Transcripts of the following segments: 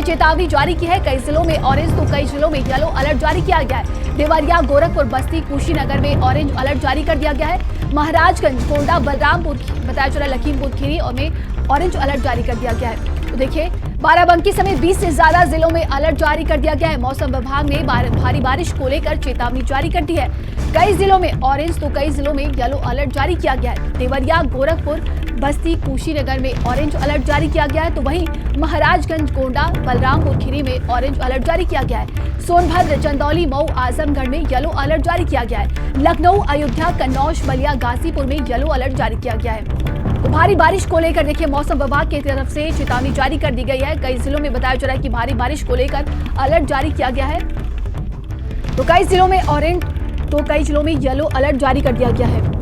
चेतावनी जारी की है। कई जिलों में ऑरेंज तो कई जिलों में येलो अलर्ट जारी किया गया है। देवरिया, गोरखपुर, बस्ती, कुशीनगर में ऑरेंज अलर्ट जारी कर दिया गया है। महाराजगंज, गोंडा, बलरामपुर, बताया जा रहा लखीमपुर खीरी और में ऑरेंज अलर्ट जारी कर दिया गया है। तो देखिए, बाराबंकी समेत 20 से ज्यादा जिलों में अलर्ट जारी कर दिया गया है। मौसम विभाग ने भारी बारिश को लेकर चेतावनी जारी कर दी है। कई जिलों में ऑरेंज तो कई जिलों में येलो अलर्ट जारी किया गया है। देवरिया, गोरखपुर, बस्ती, कुशीनगर में ऑरेंज अलर्ट जारी किया गया है। तो वहीं महाराजगंज, गोंडा, बलरामपुर खीरी में ऑरेंज अलर्ट जारी किया गया है। सोनभद्र, चंदौली, मऊ, आजमगढ़ में येलो अलर्ट जारी किया गया है। लखनऊ, अयोध्या, कन्नौज, बलिया, गाजीपुर में येलो अलर्ट जारी किया गया है। तो भारी बारिश को लेकर देखिए, मौसम विभाग की तरफ से चेतावनी जारी कर दी गई है। कई जिलों में बताया जा रहा है कि भारी बारिश को लेकर अलर्ट जारी किया गया है। तो कई जिलों में ऑरेंज तो कई जिलों में येलो अलर्ट जारी कर दिया गया है।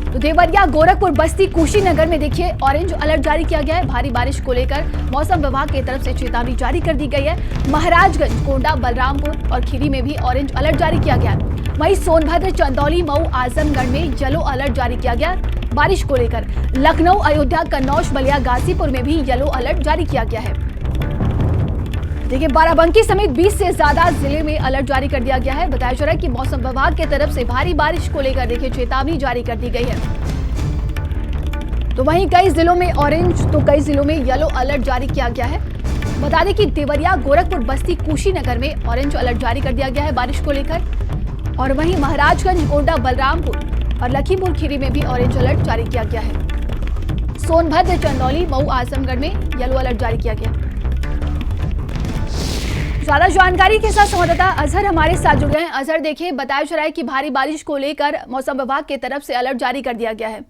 तो देवरिया, गोरखपुर, बस्ती, कुशीनगर में देखिए ऑरेंज अलर्ट जारी किया गया है। भारी बारिश को लेकर मौसम विभाग की तरफ से चेतावनी जारी कर दी गई है। महाराजगंज, गोंडा, बलरामपुर और खीरी में भी ऑरेंज अलर्ट जारी किया गया है। वहीं सोनभद्र, चंदौली, मऊ, आजमगढ़ में येलो अलर्ट जारी किया गया बारिश को लेकर। लखनऊ, अयोध्या, कन्नौज, बलिया, गाजीपुर में भी येलो अलर्ट जारी किया गया है। देखिए, बाराबंकी समेत 20 से ज्यादा जिले में अलर्ट जारी कर दिया गया है। बताया जा रहा है कि मौसम विभाग की तरफ से भारी बारिश को लेकर देखिए चेतावनी जारी कर दी गई है। तो वहीं कई जिलों में ऑरेंज तो कई जिलों में येलो अलर्ट जारी किया गया है। बता दें कि देवरिया, गोरखपुर, बस्ती, कुशीनगर में ऑरेंज अलर्ट जारी कर दिया गया है बारिश को लेकर। और वहीं महाराजगंज, गोंडा, बलरामपुर और लखीमपुर खीरी में भी ऑरेंज अलर्ट जारी किया गया है। सोनभद्र, चंदौली, मऊ, आजमगढ़ में येलो अलर्ट जारी किया गया। ज्यादा जानकारी के साथ संवाददाता अजहर हमारे साथ जुड़ गए हैं। अजहर, देखिए, बताया जा रहा है कि भारी बारिश को लेकर मौसम विभाग की तरफ से अलर्ट जारी कर दिया गया है।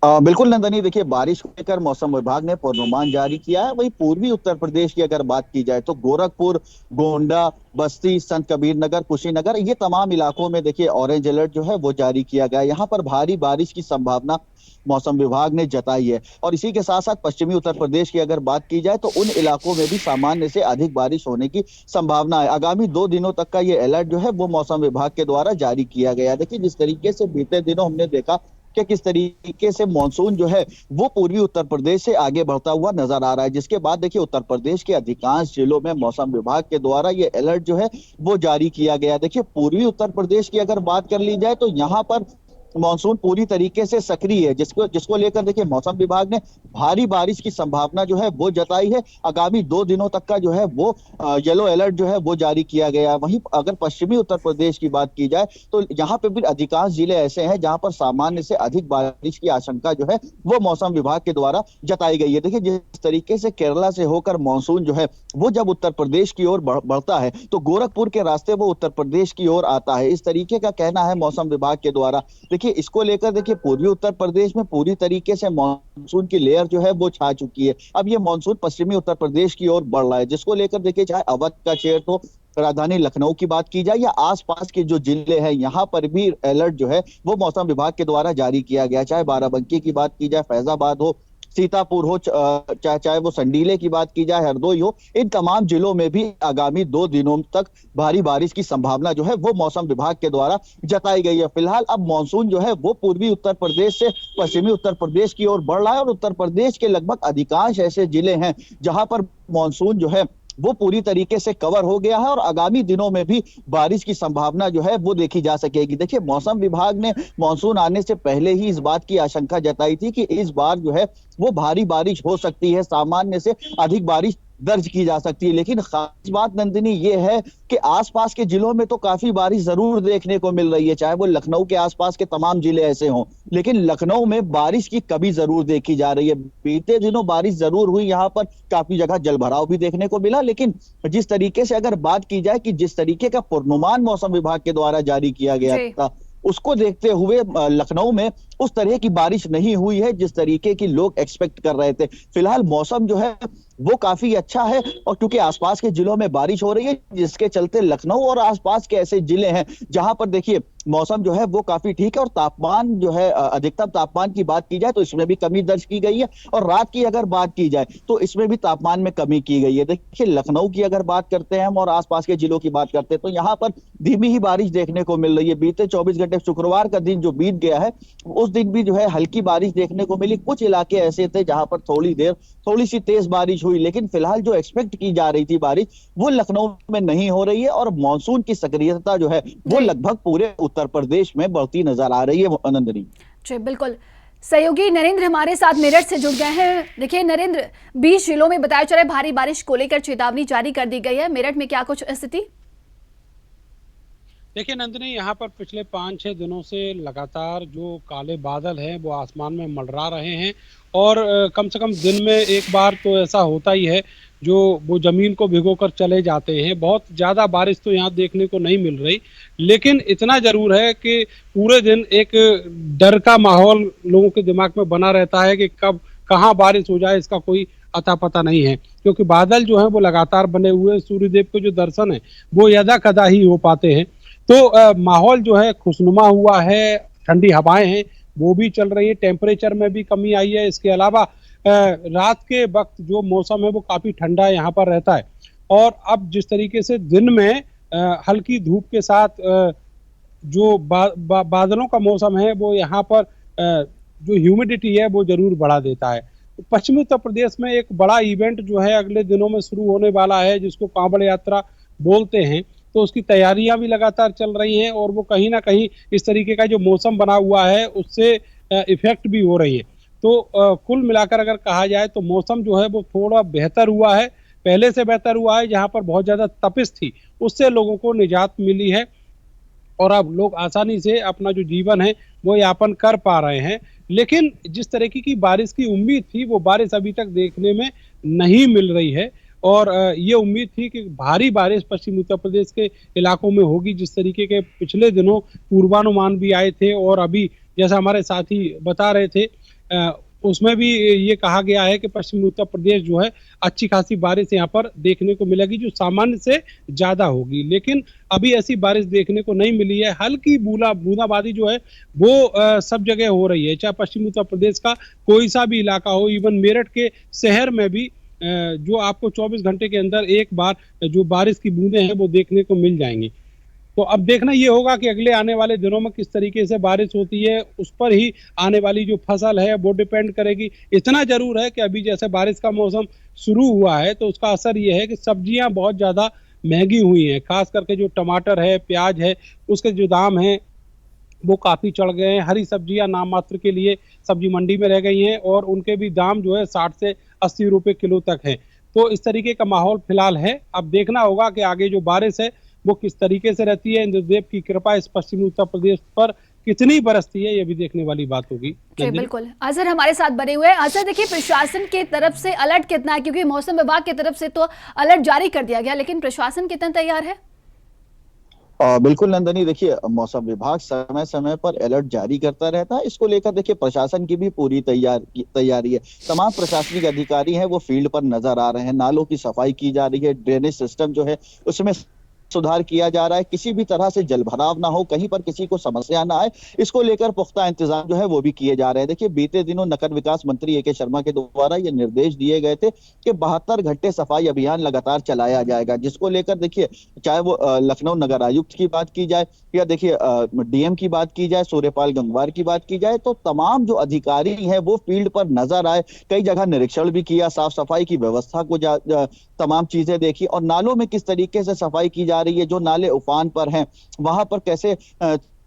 बिल्कुल नंदनी, देखिए, बारिश को लेकर मौसम विभाग ने पूर्वानुमान जारी किया है। वहीं पूर्वी उत्तर प्रदेश की अगर बात की जाए तो गोरखपुर, गोंडा, बस्ती, संत कबीर नगर, कुशीनगर, ये तमाम इलाकों में देखिए ऑरेंज अलर्ट जो है वो जारी किया गया है। यहाँ पर भारी बारिश की संभावना मौसम विभाग ने जताई है। और इसी के साथ साथ पश्चिमी उत्तर प्रदेश की अगर बात की जाए तो उन इलाकों में भी सामान्य से अधिक बारिश होने की संभावना है। आगामी 2 दिनों तक का ये अलर्ट जो है वो मौसम विभाग के द्वारा जारी किया गया है। देखिए, जिस तरीके से बीते दिनों हमने देखा कि किस तरीके से मानसून जो है वो पूर्वी उत्तर प्रदेश से आगे बढ़ता हुआ नजर आ रहा है, जिसके बाद देखिए उत्तर प्रदेश के अधिकांश जिलों में मौसम विभाग के द्वारा ये अलर्ट जो है वो जारी किया गया। देखिए, पूर्वी उत्तर प्रदेश की अगर बात कर ली जाए तो यहाँ पर मानसून पूरी तरीके से सक्रिय है, जिसको लेकर देखिए मौसम विभाग ने भारी बारिश की संभावना जो है वो जताई है। आगामी 2 दिनों तक का जो है वो येलो अलर्ट जो है वो जारी किया गया है। वहीं अगर पश्चिमी उत्तर प्रदेश की बात की जाए तो यहाँ पे भी अधिकांश जिले ऐसे हैं जहां पर सामान्य से अधिक बारिश की आशंका जो है वो मौसम विभाग के द्वारा जताई गई है। देखिए, जिस तरीके से केरला से होकर मानसून जो है वो जब उत्तर प्रदेश की ओर बढ़ता है तो गोरखपुर के रास्ते वो उत्तर प्रदेश की ओर आता है, इस तरीके का कहना है मौसम विभाग के द्वारा। देखिए, इसको लेकर देखिए पूर्वी उत्तर प्रदेश में पूरी तरीके से मानसून की लेयर जो है वो छा चुकी है। अब ये मानसून पश्चिमी उत्तर प्रदेश की ओर बढ़ रहा है, जिसको लेकर देखिए चाहे अवध का क्षेत्र हो, राजधानी लखनऊ की बात की जाए या आसपास के जो जिले हैं यहाँ पर भी अलर्ट जो है वो मौसम विभाग के द्वारा जारी किया गया। चाहे बाराबंकी की बात की जाए, फैजाबाद हो, सीतापुर हो, चाहे वो संडीले की बात की जाए, हरदोई हो, इन तमाम जिलों में भी आगामी 2 दिनों तक भारी बारिश की संभावना जो है वो मौसम विभाग के द्वारा जताई गई है। फिलहाल अब मानसून जो है वो पूर्वी उत्तर प्रदेश से पश्चिमी उत्तर प्रदेश की ओर बढ़ रहा है और उत्तर प्रदेश के लगभग अधिकांश ऐसे जिले हैं जहां पर मानसून जो है वो पूरी तरीके से कवर हो गया है और आगामी दिनों में भी बारिश की संभावना जो है वो देखी जा सकेगी। देखिए, मौसम विभाग ने मानसून आने से पहले ही इस बात की आशंका जताई थी कि इस बार जो है वो भारी बारिश हो सकती है, सामान्य से अधिक बारिश दर्ज की जा सकती है। लेकिन खास बात नंदिनी ये है कि आसपास के जिलों में तो काफी बारिश जरूर देखने को मिल रही है, चाहे वो लखनऊ के आसपास के तमाम जिले ऐसे हों, लेकिन लखनऊ में बारिश की कमी जरूर देखी जा रही है। बीते दिनों बारिश जरूर हुई, यहाँ पर काफी जगह जलभराव भी देखने को मिला, लेकिन जिस तरीके से अगर बात की जाए कि जिस तरीके का पूर्वानुमान मौसम विभाग के द्वारा जारी किया गया था उसको देखते हुए लखनऊ में उस तरह की बारिश नहीं हुई है जिस तरीके की लोग एक्सपेक्ट कर रहे थे। फिलहाल मौसम जो है वो काफी अच्छा है और क्योंकि आसपास के जिलों में बारिश हो रही है जिसके चलते लखनऊ और आसपास के ऐसे जिले हैं जहां पर देखिए मौसम जो है वो काफी ठीक है। और तापमान जो है, अधिकतम तापमान की बात की जाए तो इसमें भी कमी दर्ज की गई है, और रात की अगर बात की जाए तो इसमें भी तापमान में कमी की गई है। देखिए, लखनऊ की अगर बात करते हैं हम और आसपास के जिलों की बात करते हैं तो यहाँ पर धीमी ही बारिश देखने को मिल रही है। बीते 24 घंटे, शुक्रवार का दिन जो बीत गया है, उस दिन भी जो है हल्की बारिश देखने को मिली। कुछ इलाके ऐसे थे जहां पर थोड़ी देर थोड़ी सी तेज बारिश हुई, लेकिन फिलहाल जो एक्सपेक्ट की जा रही थी बारिश, वो लखनऊ में नहीं हो रही है। और मानसून की सक्रियता जो है वो लगभग पूरे उत्तर प्रदेश में बढ़ती नजर आ रही है, नंदनी। जी बिल्कुल। सहयोगी नरेंद्र हमारे साथ मेरठ से जुड़ गए हैं। देखिए नरेंद्र, 20 जिलों में बताया जा रहा है भारी बारिश को लेकर चेतावनी जारी कर दी गई है। मेरठ में क्या कुछ स्थिति? देखिए नंदिनी, यहाँ पर पिछले 5-6 दिनों से लगातार जो काले बादल हैं वो आसमान में मंडरा रहे हैं, और कम से कम दिन में एक बार तो ऐसा होता ही है जो वो जमीन को भिगोकर चले जाते हैं। बहुत ज़्यादा बारिश तो यहाँ देखने को नहीं मिल रही, लेकिन इतना ज़रूर है कि पूरे दिन एक डर का माहौल लोगों के दिमाग में बना रहता है कि कब कहाँ बारिश हो जाए, इसका कोई अता पता नहीं है। क्योंकि बादल जो है वो लगातार बने हुए हैं, सूर्यदेव के जो दर्शन है वो यदा कदा ही हो पाते हैं। तो माहौल जो है खुशनुमा हुआ है, ठंडी हवाएं हैं वो भी चल रही है, टेम्परेचर में भी कमी आई है। इसके अलावा रात के वक्त जो मौसम है वो काफ़ी ठंडा यहाँ पर रहता है। और अब जिस तरीके से दिन में हल्की धूप के साथ जो बादलों का मौसम है वो यहाँ पर जो ह्यूमिडिटी है वो जरूर बढ़ा देता है। पश्चिमी उत्तर प्रदेश में एक बड़ा इवेंट जो है अगले दिनों में शुरू होने वाला है, जिसको कांवड़ यात्रा बोलते हैं। तो उसकी तैयारियां भी लगातार चल रही हैं, और वो कहीं ना कहीं इस तरीके का जो मौसम बना हुआ है उससे इफेक्ट भी हो रही है। तो कुल मिलाकर अगर कहा जाए तो मौसम जो है वो थोड़ा बेहतर हुआ है, पहले से बेहतर हुआ है। जहां पर बहुत ज्यादा तपिश थी उससे लोगों को निजात मिली है, और अब लोग आसानी से अपना जो जीवन है वो यापन कर पा रहे हैं। लेकिन जिस तरीके की बारिश की उम्मीद थी वो बारिश अभी तक देखने में नहीं मिल रही है, और ये उम्मीद थी कि भारी बारिश पश्चिमी उत्तर प्रदेश के इलाकों में होगी। जिस तरीके के पिछले दिनों पूर्वानुमान भी आए थे, और अभी जैसा हमारे साथी बता रहे थे उसमें भी ये कहा गया है कि पश्चिमी उत्तर प्रदेश जो है अच्छी खासी बारिश यहाँ पर देखने को मिलेगी, जो सामान्य से ज्यादा होगी। लेकिन अभी ऐसी बारिश देखने को नहीं मिली है। हल्की बूंदाबांदी जो है वो सब जगह हो रही है, चाहे पश्चिमी उत्तर प्रदेश का कोई सा भी इलाका हो। इवन मेरठ के शहर में भी जो आपको 24 घंटे के अंदर एक बार जो बारिश की बूंदें हैं वो देखने को मिल जाएंगी। तो अब देखना ये होगा कि अगले आने वाले दिनों में किस तरीके से बारिश होती है, उस पर ही आने वाली जो फसल है वो डिपेंड करेगी। इतना जरूर है कि अभी जैसे बारिश का मौसम शुरू हुआ है तो उसका असर ये है कि सब्जियां बहुत ज्यादा महंगी हुई हैं। खास करके जो टमाटर है, प्याज है, उसके जो दाम है वो काफी चढ़ गए हैं। हरी सब्जियां नाम मात्र के लिए सब्जी मंडी में रह गई हैं, और उनके भी दाम जो है 60 से 80 रुपए किलो तक है। तो इस तरीके का माहौल फिलहाल है। अब देखना होगा कि आगे जो बारिश है वो किस तरीके से रहती है। इंद्रदेव की कृपा इस पश्चिमी उत्तर प्रदेश पर कितनी बरसती है ये भी देखने वाली बात होगी। जी बिल्कुल। अजहर हमारे साथ बने हुए हैं। अजहर, देखिए प्रशासन की तरफ से अलर्ट कितना है, क्योंकि मौसम विभाग की तरफ से तो अलर्ट जारी कर दिया गया, लेकिन प्रशासन कितना तैयार है? बिल्कुल नंदनी, देखिए मौसम विभाग समय समय पर अलर्ट जारी करता रहता है। इसको लेकर देखिए प्रशासन की भी पूरी तैयारी है। तमाम प्रशासनिक अधिकारी हैं वो फील्ड पर नजर आ रहे हैं। नालों की सफाई की जा रही है, ड्रेनेज सिस्टम जो है उसमें सुधार किया जा रहा है, किसी भी तरह से जलभराव ना हो, कहीं पर किसी को समस्या ना आए, इसको लेकर पुख्ता इंतजाम जो है वो भी किए जा रहे हैं। देखिए बीते दिनों नगर विकास मंत्री ए.के. शर्मा के द्वारा ये निर्देश दिए गए थे कि 72 घंटे सफाई अभियान लगातार चलाया जाएगा, जिसको लेकर देखिए चाहे वो लखनऊ नगर आयुक्त की बात की जाए या देखिए डीएम की बात की जाए, सूर्यपाल गंगवार की बात की जाए, तो तमाम जो अधिकारी हैं वो फील्ड पर नजर आए। कई जगह निरीक्षण भी किया, साफ सफाई की व्यवस्था को तमाम चीजें देखी, और नालों में किस तरीके से सफाई की जा रही है, जो नाले उफान पर हैं वहां पर कैसे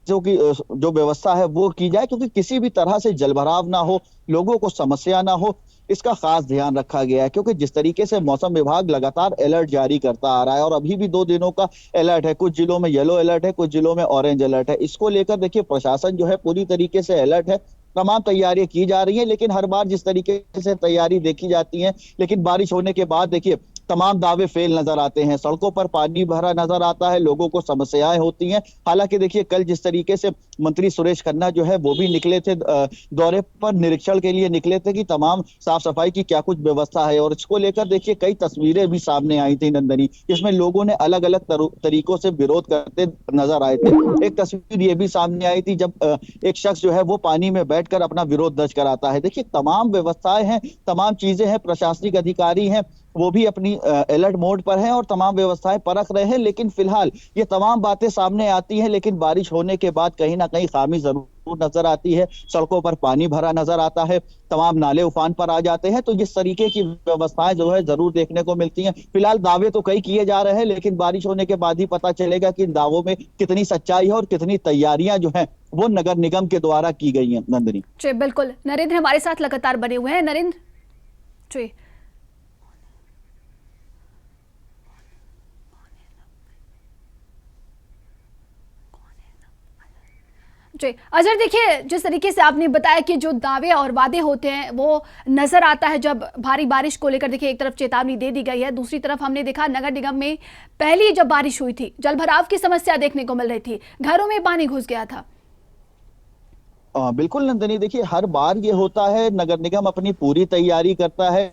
जो व्यवस्था है वो की जाए, क्योंकि किसी भी तरह से जलभराव ना हो, लोगों को समस्या ना हो, इसका खास ध्यान रखा गया है। क्योंकि जिस तरीके से मौसम विभाग लगातार अलर्ट जारी करता आ रहा है, और अभी भी 2 दिनों का अलर्ट है, कुछ जिलों में येलो अलर्ट है, कुछ जिलों में ऑरेंज अलर्ट है। इसको लेकर देखिए प्रशासन जो है पूरी तरीके से अलर्ट है, तमाम तैयारियां की जा रही हैं। लेकिन हर बार जिस तरीके से तैयारी देखी जाती है, लेकिन बारिश होने के बाद देखिए तमाम दावे फेल नजर आते हैं। सड़कों पर पानी भरा नजर आता है, लोगों को समस्याएं होती हैं। हालांकि देखिए कल जिस तरीके से मंत्री सुरेश खन्ना जो है वो भी निकले थे, दौरे पर निरीक्षण के लिए निकले थे कि तमाम साफ सफाई की क्या कुछ व्यवस्था है, और इसको लेकर देखिए कई तस्वीरें भी सामने आई थी नंदनी, जिसमें लोगों ने अलग अलग तरीकों से विरोध करते नजर आए थे। एक तस्वीर ये भी सामने आई थी जब एक शख्स जो है वो पानी में बैठकर अपना विरोध दर्ज कराता है। देखिए तमाम व्यवस्थाएं हैं, तमाम चीजें हैं, प्रशासनिक अधिकारी हैं वो भी अपनी अलर्ट मोड पर हैं और तमाम व्यवस्थाएं परख रहे हैं, लेकिन फिलहाल ये तमाम बातें सामने आती हैं, लेकिन बारिश होने के बाद कहीं ना कहीं खामी जरूर नजर आती है। सड़कों पर पानी भरा नजर आता है, तमाम नाले उफान पर आ जाते हैं, तो जिस तरीके की व्यवस्थाएं जो है जरूर देखने को मिलती हैं। फिलहाल दावे तो कई किए जा रहे हैं, लेकिन बारिश होने के बाद ही पता चलेगा कि इन दावों में कितनी सच्चाई है और कितनी तैयारियां जो है वो नगर निगम के द्वारा की गई है। नंदिनी जी बिल्कुल, नरेंद्र हमारे साथ लगातार बने हुए हैं। नरेंद्र जी, जी अजहर, देखिए जिस तरीके से आपने बताया कि जो दावे और वादे होते हैं वो नजर आता है जब भारी बारिश को लेकर देखिए एक तरफ चेतावनी दे दी गई है, दूसरी तरफ हमने देखा नगर निगम में पहली जब बारिश हुई थी जलभराव की समस्या देखने को मिल रही थी, घरों में पानी घुस गया था। बिल्कुल नंदिनी, देखिए हर बार ये होता है, नगर निगम अपनी पूरी तैयारी करता है,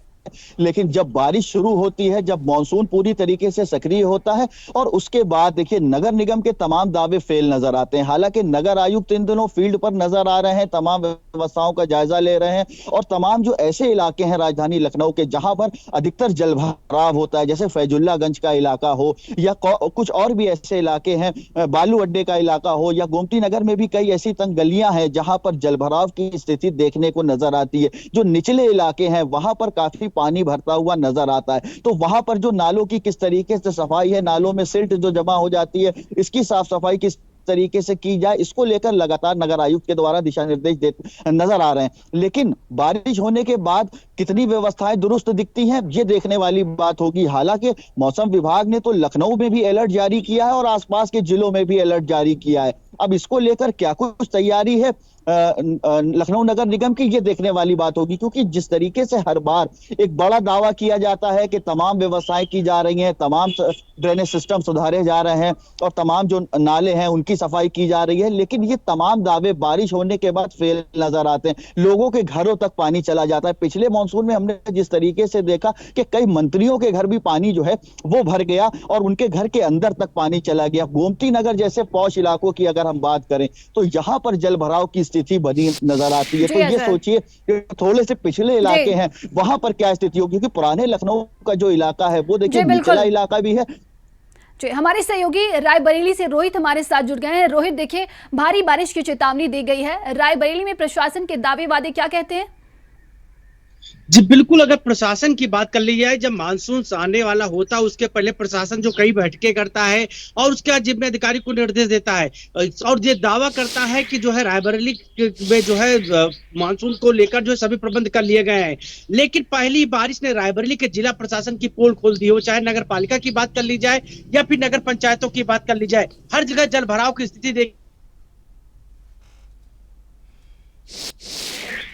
लेकिन जब बारिश शुरू होती है, जब मानसून पूरी तरीके से सक्रिय होता है और उसके बाद देखिए नगर निगम के तमाम दावे फेल नजर आते हैं। हालांकि नगर आयुक्त इन दिनों फील्ड पर नजर आ रहे हैं, तमाम व्यवस्थाओं का जायजा ले रहे हैं और तमाम जो ऐसे इलाके हैं राजधानी लखनऊ के जहां पर अधिकतर जलभराव होता है, जैसे फैजुल्लागंज का इलाका हो या कुछ और भी ऐसे इलाके हैं, बालू अड्डे का इलाका हो या गोमती नगर में भी कई ऐसी तंग गलियां हैं जहां पर जलभराव की स्थिति देखने को नजर आती है। जो निचले इलाके हैं वहां पर काफी पानी भरता हुआ नजर आता है, तो वहां पर जो नालों की किस तरीके से सफाई है, नालों में सिल्ट जो जमा हो जाती है, इसकी साफ सफाई किस तरीके से की जाए, इसको लेकर लगातार नगर आयुक्त के द्वारा दिशा निर्देश नजर आ रहे हैं। लेकिन बारिश होने के बाद कितनी व्यवस्थाएं दुरुस्त दिखती हैं ये देखने वाली बात होगी। हालांकि मौसम विभाग ने तो लखनऊ में भी अलर्ट जारी किया है और आसपास के जिलों में भी अलर्ट जारी किया है। अब इसको लेकर क्या कुछ तैयारी है लखनऊ नगर निगम की, ये देखने वाली बात होगी, क्योंकि जिस तरीके से हर बार एक बड़ा दावा किया जाता है कि तमाम व्यवस्थाएं की जा रही हैं, तमाम ड्रेनेज सिस्टम सुधारे जा रहे हैं और तमाम जो नाले हैं उनकी सफाई की जा रही है, लेकिन ये तमाम दावे बारिश होने के बाद फेल नजर आते हैं। लोगों के घरों तक पानी चला जाता है। पिछले मानसून में हमने जिस तरीके से देखा कि कई मंत्रियों के घर भी पानी जो है वो भर गया और उनके घर के अंदर तक पानी चला गया। गोमती नगर जैसे पॉश इलाकों की अगर हम बात करें तो यहां पर जल भराव की स्थिति बनी नजर आती है। तो ये सोचिए थोड़े से पिछले इलाके हैं वहां पर क्या स्थिति होगी, क्योंकि पुराने लखनऊ का जो इलाका है वो देखिए निचला इलाका भी है। जी, हमारे सहयोगी रायबरेली से रोहित हमारे साथ जुड़ गए हैं। रोहित, देखिए भारी बारिश की चेतावनी दी गई है, रायबरेली में प्रशासन के दावे वादे क्या कहते हैं? जी बिल्कुल, अगर प्रशासन की बात कर ली जाए, जब मानसून आने वाला होता है उसके पहले प्रशासन जो कई बैठकें करता है और उसके बाद जिम्मे अधिकारी को निर्देश देता है और ये दावा करता है कि जो है रायबरेली में जो है मानसून को लेकर जो सभी प्रबंध कर लिए गए हैं। लेकिन पहली बारिश ने रायबरेली के जिला प्रशासन की पोल खोल दी हो, चाहे नगर पालिका की बात कर ली जाए या फिर नगर पंचायतों की बात कर ली जाए, हर जगह जल भराव की स्थिति देख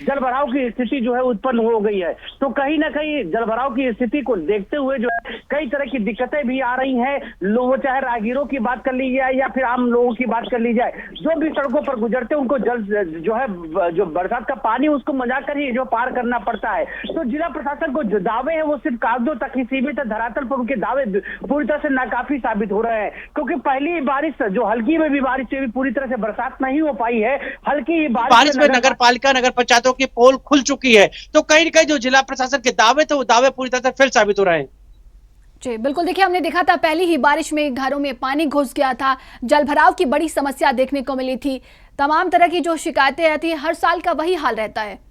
जलभराव की स्थिति जो है उत्पन्न हो गई है। तो कहीं ना कहीं जलभराव की स्थिति को देखते हुए जो है कई तरह की दिक्कतें भी आ रही हैं। लोगों, चाहे राहगीरों की बात कर ली जाए या फिर आम लोगों की बात कर ली जाए, जो भी सड़कों पर गुजरते हैं उनको जल जो है जो बरसात का पानी उसको मजा कर ही जो पार करना पड़ता है। तो जिला प्रशासन को जो दावे हैं वो सिर्फ कागजों तक ही सीमित है, धरातल पर उनके दावे पूरी तरह से नाकाफी साबित हो रहे हैं, क्योंकि पहली बारिश जो हल्की में भी बारिश से भी पूरी तरह से बरसात नहीं हो पाई है। हल्की बारिश में नगर पालिका नगर पंचायतों की पोल खुल चुकी है, तो कहीं न कहीं जो जिला प्रशासन के दावे थे वो दावे पूरी तरह से फेल साबित हो रहे हैं। जी बिल्कुल, देखिए हमने देखा था पहली ही बारिश में घरों में पानी घुस गया था, जलभराव की बड़ी समस्या देखने को मिली थी, तमाम तरह की जो शिकायतें आती है, हर साल का वही हाल रहता है।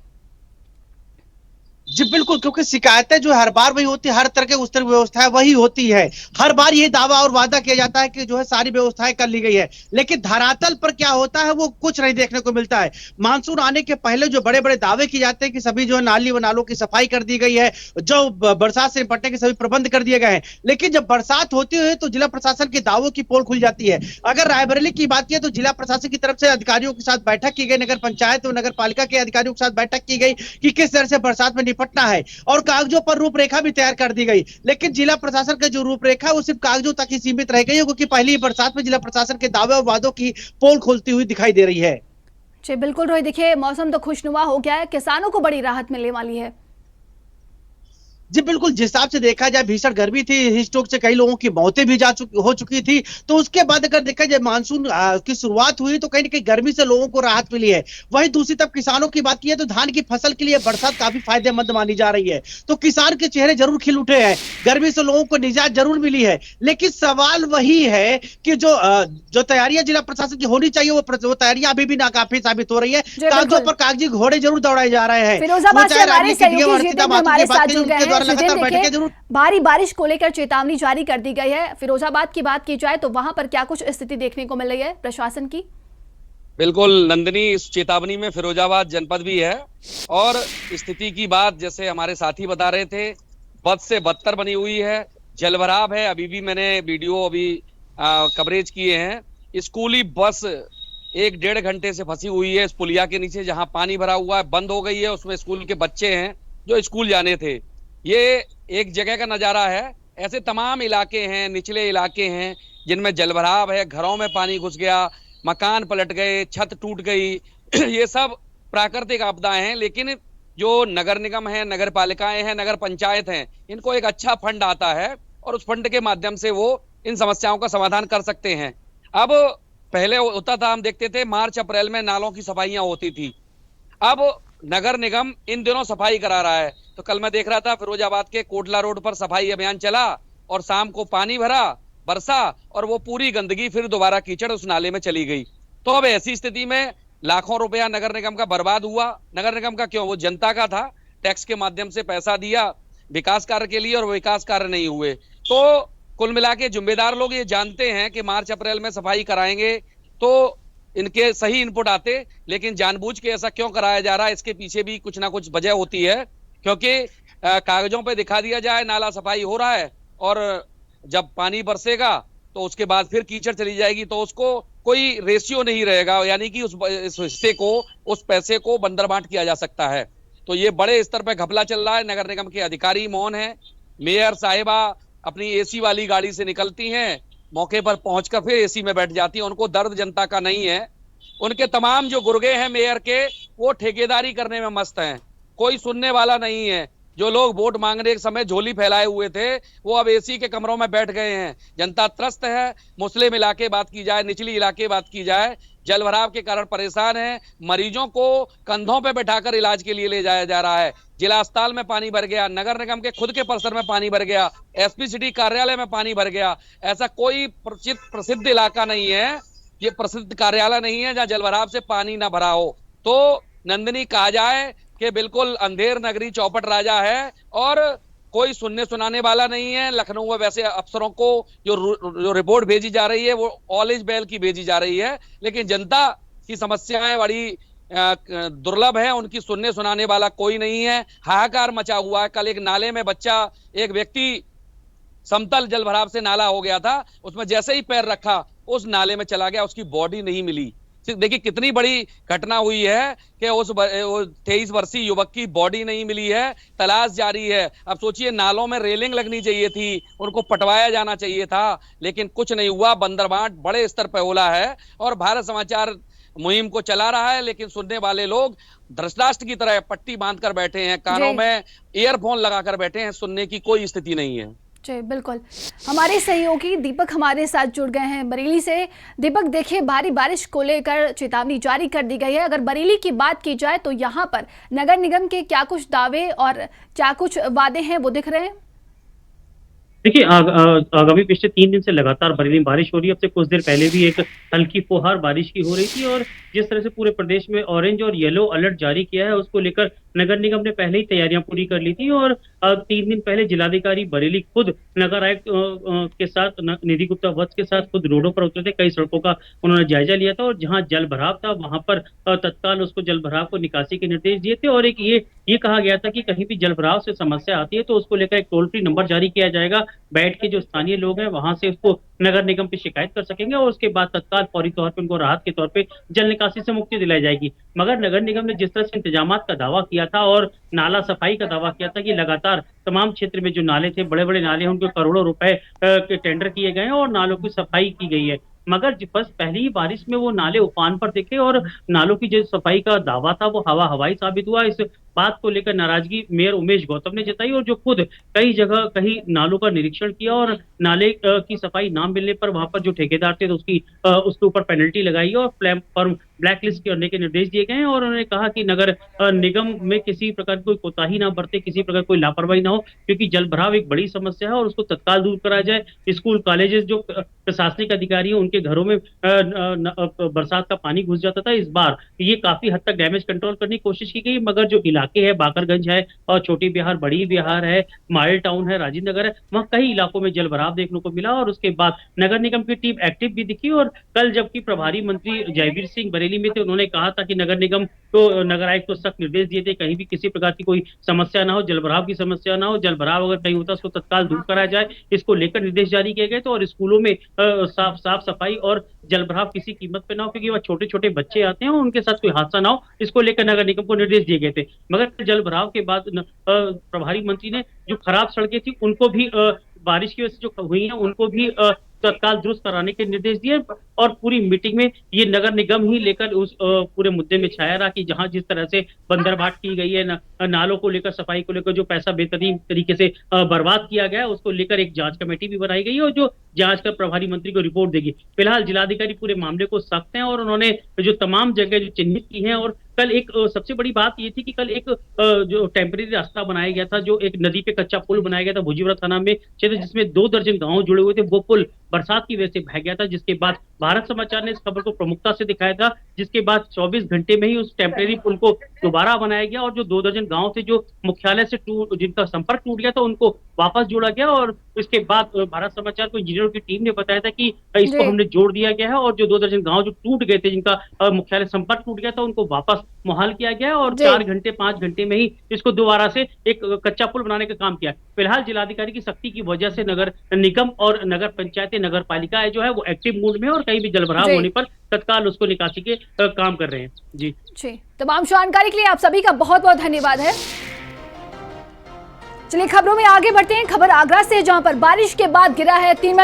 जी बिल्कुल, क्योंकि शिकायतें जो हर बार वही होती है, हर तरह के उस तरह व्यवस्थाएं वही होती है। हर बार ये दावा और वादा किया जाता है कि जो है सारी व्यवस्थाएं कर ली गई है, लेकिन धरातल पर क्या होता है वो कुछ नहीं देखने को मिलता है। मानसून आने के पहले जो बड़े बड़े दावे किए जाते हैं कि सभी जो है नाली व नालों की सफाई कर दी गई है, जो बरसात से निपटने के सभी प्रबंध कर दिए गए हैं, लेकिन जब बरसात होती है तो जिला प्रशासन के दावों की पोल खुल जाती है। अगर रायबरेली की बात की तो जिला प्रशासन की तरफ से अधिकारियों के साथ बैठक की गई, नगर पंचायत और नगर पालिका के अधिकारियों के साथ बैठक की गई कि किस तरह से बरसात में निपट निपटना है और कागजों पर रूपरेखा भी तैयार कर दी गई, लेकिन जिला प्रशासन का जो रूपरेखा है वो सिर्फ कागजों तक ही सीमित रह गई है, क्योंकि पहली बरसात में जिला प्रशासन के दावे और वादों की पोल खोलती हुई दिखाई दे रही है। जी बिल्कुल रोहित, देखिए मौसम तो खुशनुमा हो गया है, किसानों को बड़ी राहत मिलने वाली है। जी बिल्कुल, जिस हिसाब से देखा जाए भीषण गर्मी थी, हीट स्ट्रोक से कई लोगों की मौतें भी हो चुकी थी, तो उसके बाद अगर देखा जाए मानसून की शुरुआत हुई तो कहीं ना कहीं गर्मी से लोगों को राहत मिली है। वहीं दूसरी तरफ किसानों की बात की है तो धान की फसल के लिए बरसात काफी फायदेमंद मानी जा रही है, तो किसान के चेहरे जरूर खिल उठे हैं, गर्मी से लोगों को निजात जरूर मिली है। लेकिन सवाल वही है कि जो तैयारियां जिला प्रशासन की होनी चाहिए वो तैयारियां अभी भी नाकाफी साबित हो रही है। कागजों पर कागजी घोड़े जरूर दौड़ाए जा रहे हैं। फिरोजाबाद से हमारे सहयोगी जितेंद्र हमारे साथ जुड़ गए हैं। लगातार जरूर भारी बारिश को लेकर चेतावनी जारी कर दी गई है। फिरोजाबाद की बात की जाए तो वहां पर क्या कुछ स्थिति देखने को मिल रही है प्रशासन की? बिल्कुल नंदिनी, इस चेतावनी में फिरोजाबाद जनपद भी है और स्थिति की बात जैसे हमारे साथी बता रहे थे, बद से बदतर बनी हुई है, जलभराव है। अभी भी मैंने वीडियो कवरेज किए हैं, स्कूली बस 1-1.5 घंटे से फंसी हुई है इस पुलिया के नीचे, जहां पानी भरा हुआ है, बंद हो गई है। उसमें स्कूल के बच्चे हैं जो स्कूल जाने थे। ये एक जगह का नजारा है, ऐसे तमाम इलाके हैं, निचले इलाके हैं जिनमें जलभराव है, घरों में पानी घुस गया, मकान पलट गए, छत टूट गई। ये सब प्राकृतिक आपदाएं हैं, लेकिन जो नगर निगम है, नगर पालिकाएं हैं, नगर पंचायत हैं, इनको एक अच्छा फंड आता है और उस फंड के माध्यम से वो इन समस्याओं का समाधान कर सकते हैं। अब पहले होता था, हम देखते थे मार्च अप्रैल में नालों की सफाइयां होती थी, अब नगर निगम इन दिनों सफाई करा रहा है। तो कल मैं देख रहा था फिरोजाबाद के कोटला रोड पर सफाई अभियान चला और शाम को पानी बरसा और वो पूरी गंदगी फिर दोबारा कीचड़ उस नाले में चली गई। तो अब ऐसी स्थिति में लाखों रुपया नगर निगम का बर्बाद हुआ। नगर निगम का क्यों? वो जनता का था, टैक्स के माध्यम से पैसा दिया विकास कार्य के लिए और वो विकास कार्य नहीं हुए। तो कुल मिला के जिम्मेदार लोग ये जानते हैं कि मार्च अप्रैल में सफाई कराएंगे तो इनके सही इनपुट आते, लेकिन जानबूझ के ऐसा क्यों कराया जा रहा है, इसके पीछे भी कुछ ना कुछ वजह होती है। क्योंकि कागजों पे दिखा दिया जाए नाला सफाई हो रहा है और जब पानी बरसेगा तो उसके बाद फिर कीचड़ चली जाएगी, तो उसको कोई रेशियो नहीं रहेगा, यानी कि उस हिस्से को, उस पैसे को बंदर बांट किया जा सकता है। तो ये बड़े स्तर पे घपला चल रहा है। नगर निगम के अधिकारी मौन है, मेयर साहिबा अपनी एसी वाली गाड़ी से निकलती हैं, मौके पर पहुंचकर फिर एसी में बैठ जाती हैं। उनको दर्द जनता का नहीं है। उनके तमाम जो गुर्गे हैं मेयर के, वो ठेकेदारी करने में मस्त हैं, कोई सुनने वाला नहीं है। जो लोग वोट मांगने के समय झोली फैलाए हुए थे वो अब एसी के कमरों में बैठ गए हैं। जनता त्रस्त है। मुस्लिम इलाके बात की जाए, निचली इलाके बात की जाए, जलभराव के कारण परेशान है। मरीजों को कंधों पे बैठाकर इलाज के लिए ले जाया जा रहा है। जिला अस्पताल में पानी भर गया, नगर निगम के खुद के परिसर में पानी भर गया, एसपी सिटी कार्यालय में पानी भर गया। ऐसा कोई प्रसिद्ध इलाका नहीं है, ये प्रसिद्ध कार्यालय नहीं है जहाँ जलभराव से पानी ना भरा हो। तो नंदिनी, कहा जाए कि बिल्कुल अंधेर नगरी चौपट राजा है और कोई सुनने सुनाने वाला नहीं है। लखनऊ में वैसे अफसरों को जो रिपोर्ट भेजी जा रही है वो ऑल इज वेल की भेजी जा रही है, लेकिन जनता की समस्याएं बड़ी दुर्लभ है, उनकी सुनने सुनाने वाला कोई नहीं है। हाहाकार मचा हुआ है। कल एक नाले में एक व्यक्ति, समतल जलभराव से नाला हो गया था, उसमें जैसे ही पैर रखा उस नाले में चला गया, उसकी बॉडी नहीं मिली। देखिए कितनी बड़ी घटना हुई है कि उस 23 वर्षीय युवक की बॉडी नहीं मिली है, तलाश जारी है। अब सोचिए, नालों में रेलिंग लगनी चाहिए थी, उनको पटवाया जाना चाहिए था, लेकिन कुछ नहीं हुआ। बंदरबांट बड़े स्तर पर होला है और भारत समाचार मुहिम को चला रहा है, लेकिन सुनने वाले लोग धृतराष्ट्र की तरह पट्टी बांधकर बैठे हैं, कानों में ईयरफोन लगाकर बैठे हैं, सुनने की कोई स्थिति नहीं है। जी बिल्कुल, हमारे सहयोगी दीपक हमारे साथ जुड़ गए हैं बरेली से। दीपक, देखिए भारी बारिश को लेकर चेतावनी जारी कर दी गई है। अगर बरेली की बात की जाए तो यहाँ पर नगर निगम के क्या कुछ दावे और क्या कुछ वादे हैं वो दिख रहे हैं? देखिए, आगामी पिछले 3 दिन से लगातार बरेली में बारिश हो रही है। अब से कुछ देर पहले भी एक हल्की फुहार बारिश की हो रही थी और जिस तरह से पूरे प्रदेश में ऑरेंज और येलो अलर्ट जारी किया है, उसको लेकर नगर निगम ने पहले ही तैयारियां पूरी कर ली थी। और 3 दिन पहले जिलाधिकारी बरेली खुद नगर आयुक्त के साथ, निधि गुप्ता वत्स के साथ खुद रोडों पर उतरे थे। कई सड़कों का उन्होंने जायजा लिया था और जहां जल भराव था वहां पर तत्काल उसको जल भराव को निकासी के निर्देश दिए थे। और एक ये कहा गया था कि कहीं भी जल भराव से समस्या आती है तो उसको लेकर एक टोल फ्री नंबर जारी किया जाएगा, बैठ के जो स्थानीय लोग हैं वहां से उसको नगर निगम पे शिकायत कर सकेंगे और उसके बाद तत्काल फौरी तौर पे उनको राहत के तौर पे जल निकासी से मुक्ति दिलाई जाएगी। मगर नगर निगम ने जिस तरह से इंतजामात का दावा किया था और नाला सफाई का दावा किया था कि लगातार तमाम क्षेत्र में जो नाले थे, बड़े बड़े नाले हैं, उनको करोड़ों रुपए के टेंडर किए गए हैं और नालों की सफाई की गई है, मगर बस पहली ही बारिश में वो नाले उफान पर दिखे और नालों की जो सफाई का दावा था वो हवाई साबित हुआ। इस बात को लेकर नाराजगी मेयर उमेश गौतम ने जताई और जो खुद कई जगह कई नालों का निरीक्षण किया और नाले की सफाई ना मिलने पर वहां पर जो ठेकेदार थे तो उसके ऊपर पेनल्टी लगाई और फर्म ब्लैकलिस्ट करने के निर्देश दिए गए हैं। और उन्होंने कहा कि नगर निगम में किसी प्रकार की कोई कोताही ना बरते, किसी प्रकार कोई लापरवाही ना हो, क्योंकि जल भराव एक बड़ी समस्या है और उसको तत्काल दूर कराया जाए। स्कूल कॉलेजेस जो प्रशासनिक अधिकारी हैं उनके घरों में बरसात का पानी घुस जाता था, इस बार ये काफी हद तक डैमेज कंट्रोल करने की कोशिश की गई, मगर जो इलाके हैं, बाकरगंज है और छोटी बिहार, बड़ी बिहार है, माइल टाउन है, राजीव नगर है, वहां कई इलाकों में जल भराव देखने को मिला। और उसके बाद नगर निगम की टीम एक्टिव भी दिखी और कल जबकि प्रभारी मंत्री जयवीर सिंह बरेली में थे, उन्होंने कहा था कि नगर निगम को, नगर आयुक्त को सख्त निर्देश दिए थे कहीं भी किसी प्रकार की कोई समस्या ना हो, जल भराव की समस्या ना हो, जल भराव अगर कहीं होता है उसको तत्काल दूर कराया जाए, इसको लेकर निर्देश जारी किए गए थे। और स्कूलों में साफ सफाई और जल भराव किसी कीमत पे ना हो, क्योंकि वह छोटे छोटे बच्चे आते हैं और उनके साथ कोई हादसा ना हो, इसको लेकर नगर निगम को निर्देश दिए गए थे। मगर जल भराव के बाद प्रभारी मंत्री ने जो खराब सड़कें थी उनको भी बारिश की वजह से जो हुई है उनको भी तत्काल दुरुस्त कराने के निर्देश दिए और पूरी मीटिंग में ये नगर निगम ही लेकर उस पूरे मुद्दे में छाया रहा कि जहां जिस तरह से बंदरबाट की गई है, नालों को लेकर, सफाई को लेकर जो पैसा बेहतरीन तरीके से बर्बाद किया गया है, उसको लेकर एक जांच कमेटी भी बनाई गई है और जो जांच कर प्रभारी मंत्री को रिपोर्ट देगी। फिलहाल जिलाधिकारी पूरे मामले को सख्त हैं और उन्होंने जो तमाम जगह जो चिन्हित की हैं और कल एक सबसे बड़ी बात ये थी कि कल एक जो टेम्परेरी रास्ता बनाया गया था, जो एक नदी पे कच्चा पुल बनाया गया था भुजीपुरा थाना में क्षेत्र, जिसमें 2 दर्जन गांव जुड़े हुए थे, वो पुल बरसात की वजह से बह गया था, जिसके बाद भारत समाचार ने इस खबर को प्रमुखता से दिखाया था, जिसके बाद 24 घंटे में ही उस टेम्परेरी पुल को दोबारा बनाया गया और जो 2 दर्जन गांव थे जो मुख्यालय से जिनका संपर्क टूट गया था उनको वापस जोड़ा गया। और इसके बाद भारत समाचार को इंजीनियरों की टीम ने बताया था कि इसको हमने जोड़ दिया गया है और जो 2 दर्जन गांव जो टूट गए थे, जिनका मुख्यालय संपर्क टूट गया था, उनको वापस मुहाल किया गया है और 4 घंटे 5 घंटे में ही इसको दोबारा से एक कच्चा पुल बनाने का काम किया। फिलहाल जिलाधिकारी की सख्ती की वजह से नगर निगम और नगर पंचायतें, नगर पालिका जो है वो एक्टिव मूड में और कहीं भी जलभराव होने पर तत्काल उसको निकासी के काम कर रहे हैं। जी तमाम जानकारी के लिए आप सभी का बहुत बहुत धन्यवाद है। चलिए खबरों में आगे बढ़ते हैं। खबर आगरा से, जहां पर बारिश के बाद गिरा है 3